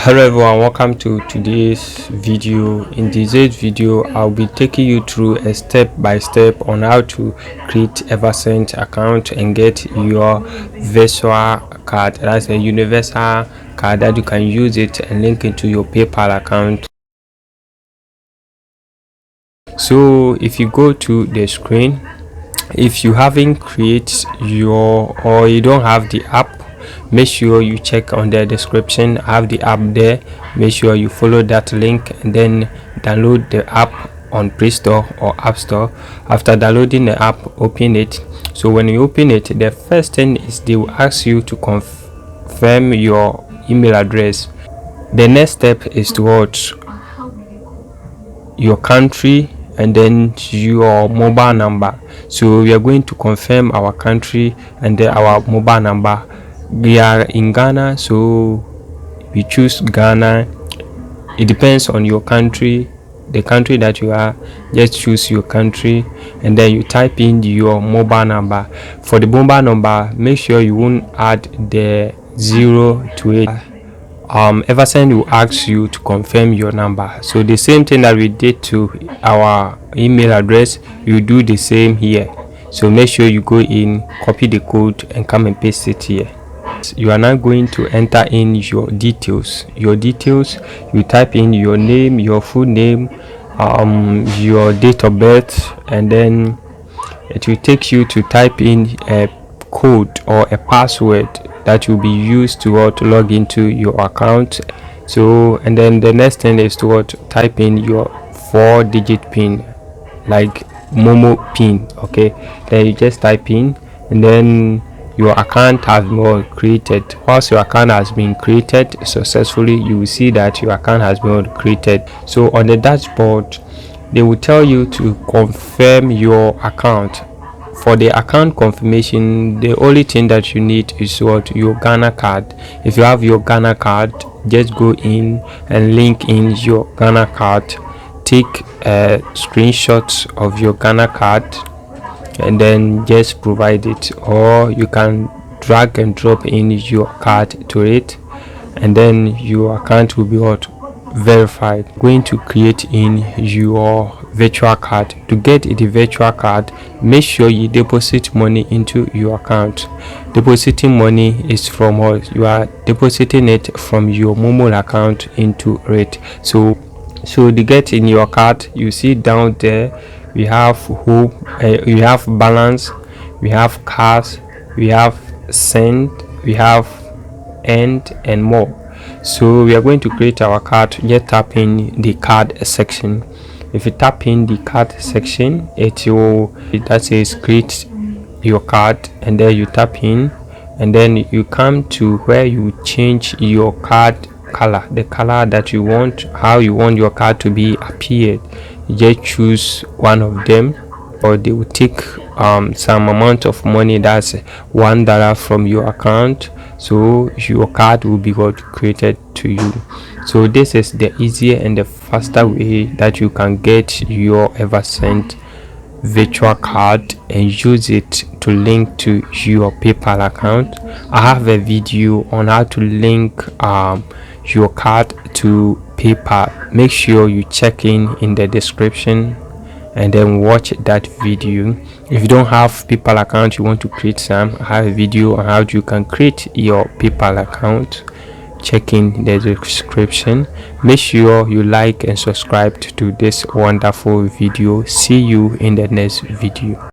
Hello everyone, welcome to today's video. In today's video I'll be taking you through a step by step on how to create Eversend account and get your virtual card. That's a universal card that you can use it and link into your PayPal account. So if you go to the screen, if you haven't created or you don't have the app, make sure you check on the description. I have the app there. Make sure you follow that link and then download the app on Play Store or App Store. After downloading the app, open it. So when you open it, the first thing is they will ask you to confirm your email address. The next step is towards your country and then your mobile number. So we are going to confirm our country and then our mobile number. We are in Ghana, so we choose Ghana. It depends on your country, the country that you are. Just choose your country and then you type in your mobile number. For the mobile number, make sure you won't add the 0 to it. Eversend will ask you to confirm your number. So the same thing that we did to our email address, you do the same here. So make sure you go in, copy the code and come and paste it here. You are now going to enter in your details. You type in your name, your full name, your date of birth, and then it will take you to type in a code or a password that will be used to log into your account. So and then the next thing is to type in your 4-digit pin, like Momo pin. Okay, then you just type in and then your account has been created. Once your account has been created successfully, you will see that your account has been created. So on the dashboard they will tell you to confirm your account. For the account confirmation, the only thing that you need is your Ghana card. If you have your Ghana card, just go in and link in your Ghana card. Take a screenshot of your Ghana card and then just provide it, or you can drag and drop in your card to it and then your account will be verified. Going to create in your virtual card. To get the virtual card, make sure you deposit money into your account. Depositing money is from us. You are depositing it from your Momo account into it. So to get in your card, you see down there we have home, we have balance, we have cash, we have send, we have end and more. So we are going to create our card. Just tap in the card section. If you tap in the card section, that says create your card, and then you tap in and then you come to where you change your card color, the color that you want, how you want your card to be appeared. You just choose one of them, or they will take some amount of money, that's $1 from your account, so your card will be created to you. So this is the easier and the faster way that you can get your Eversend virtual card and use it to link to your PayPal account. I have a video on how to link your card to PayPal. Make sure you check in the description and then watch that video. If you don't have PayPal account, you want to create some, I have a video on how you can create your PayPal account. Check in the description. Make sure you like and subscribe to this wonderful video. See you in the next video.